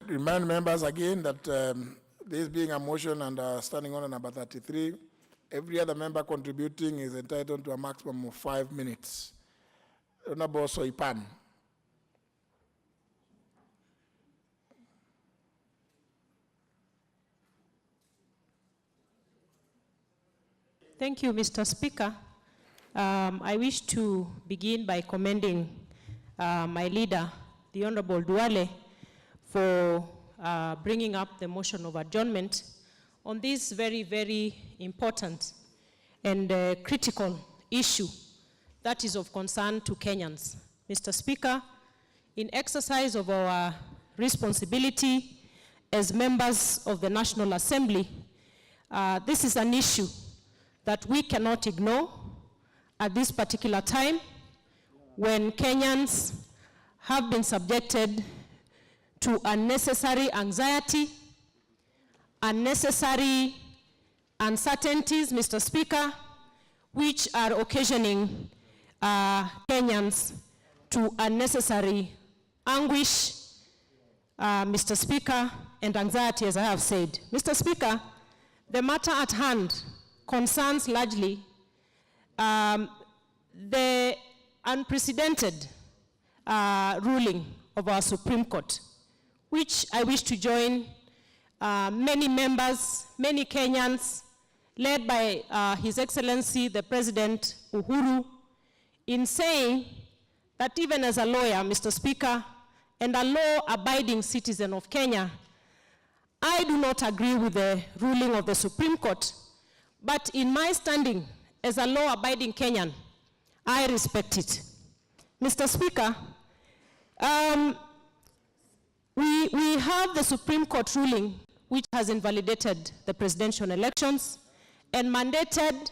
Remind members again that this being a motion under Standing Order number 33, every other member contributing is entitled to a maximum of 5 minutes. Honorable Soipan. Thank you, Mr. Speaker. I wish to begin by commending my leader, the Honorable Duale, for bringing up the motion of adjournment on this very, very important and critical issue that is of concern to Kenyans. Mr. Speaker, in exercise of our responsibility as members of the National Assembly, this is an issue that we cannot ignore at this particular time when Kenyans have been subjected to unnecessary anxiety, unnecessary uncertainties, Mr. Speaker, which are occasioning Kenyans to unnecessary anguish, Mr. Speaker, and anxiety, as I have said. Mr. Speaker, the matter at hand concerns largely the unprecedented ruling of our Supreme Court, which I wish to join many members, many Kenyans, led by His Excellency the President Uhuru, in saying that even as a lawyer, Mr. Speaker, and a law-abiding citizen of Kenya, I do not agree with the ruling of the Supreme Court, but in my standing as a law-abiding Kenyan, I respect it. Mr. Speaker, we have the Supreme Court ruling which has invalidated the presidential elections and mandated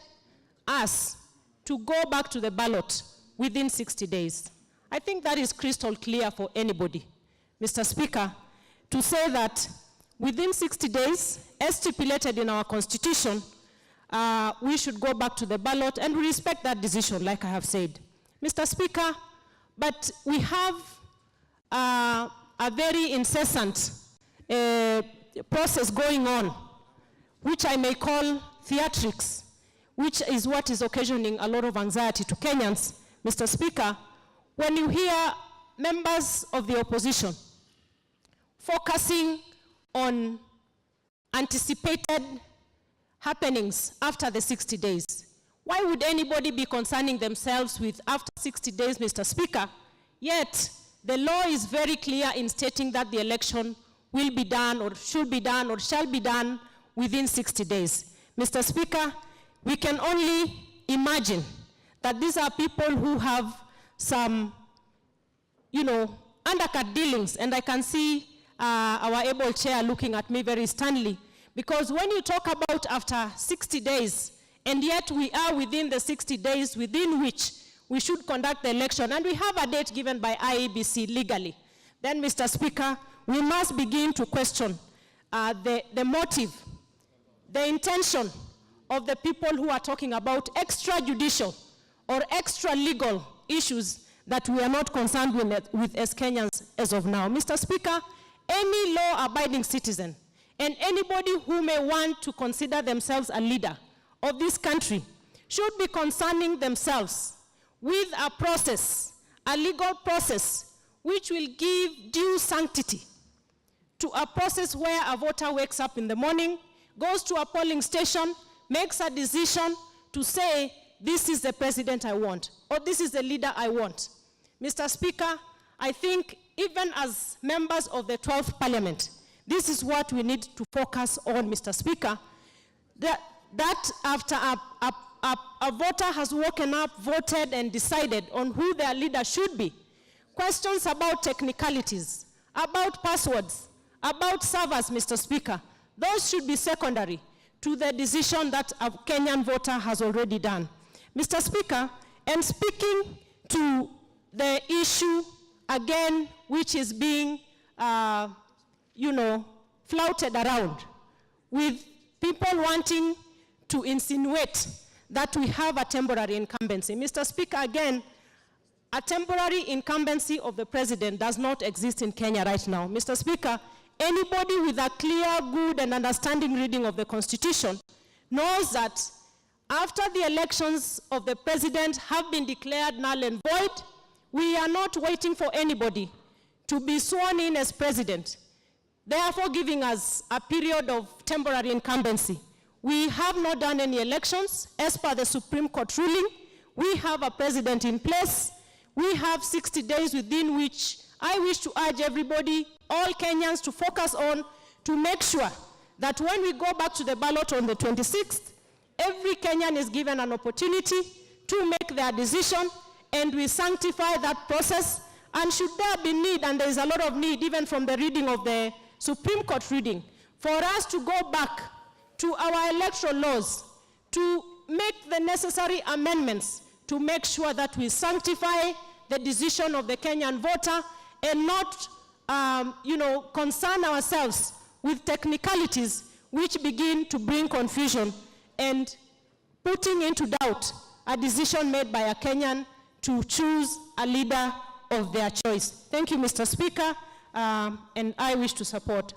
us to go back to the ballot within 60 days. I think that is crystal clear for anybody, Mr. Speaker, to say that within 60 days, as stipulated in our Constitution, we should go back to the ballot, and we respect that decision, like I have said. Mr. Speaker, but we have a very incessant process going on, which I may call theatrics, which is what is occasioning a lot of anxiety to Kenyans, Mr. Speaker, when you hear members of the opposition focusing on anticipated happenings after the 60 days. Why would anybody be concerning themselves with after 60 days, Mr. Speaker? Yet, the law is very clear in stating that the election will be done or should be done or shall be done within 60 days. Mr. Speaker, we can only imagine that these are people who have some, undercut dealings, and I can see our able chair looking at me very sternly, because when you talk about after 60 days, and yet we are within the 60 days within which we should conduct the election, and we have a date given by IEBC legally, then, Mr. Speaker, we must begin to question the motive, the intention of the people who are talking about extrajudicial or extra-legal issues that we are not concerned with as Kenyans as of now. Mr. Speaker, any law-abiding citizen and anybody who may want to consider themselves a leader of this country should be concerning themselves with a process, a legal process, which will give due sanctity to a process where a voter wakes up in the morning, goes to a polling station, makes a decision to say, this is the president I want, or this is the leader I want. Mr. Speaker, I think even as members of the 12th Parliament, this is what we need to focus on, Mr. Speaker, that after a voter has woken up, voted, and decided on who their leader should be, questions about technicalities, about passwords, about servers, Mr. Speaker, those should be secondary to the decision that a Kenyan voter has already done. Mr. Speaker, and speaking to the issue, again, which is being, flouted around, with people wanting to insinuate that we have a temporary incumbency. Mr. Speaker, again, a temporary incumbency of the president does not exist in Kenya right now. Mr. Speaker, anybody with a clear, good, and understanding reading of the Constitution knows that after the elections of the president have been declared null and void, we are not waiting for anybody to be sworn in as president, therefore giving us a period of temporary incumbency. We have not done any elections. As per the Supreme Court ruling, we have a president in place. We have 60 days within which I wish to urge everybody, all Kenyans, to focus on to make sure that when we go back to the ballot on the 26th, every Kenyan is given an opportunity to make their decision, and we sanctify that process. And should there be need, and there is a lot of need even from the reading of the Supreme Court reading, for us to go back to our electoral laws to make the necessary amendments to make sure that we sanctify the decision of the Kenyan voter and not, concern ourselves with technicalities which begin to bring confusion and putting into doubt a decision made by a Kenyan to choose a leader of their choice. Thank you, Mr. Speaker, and I wish to support.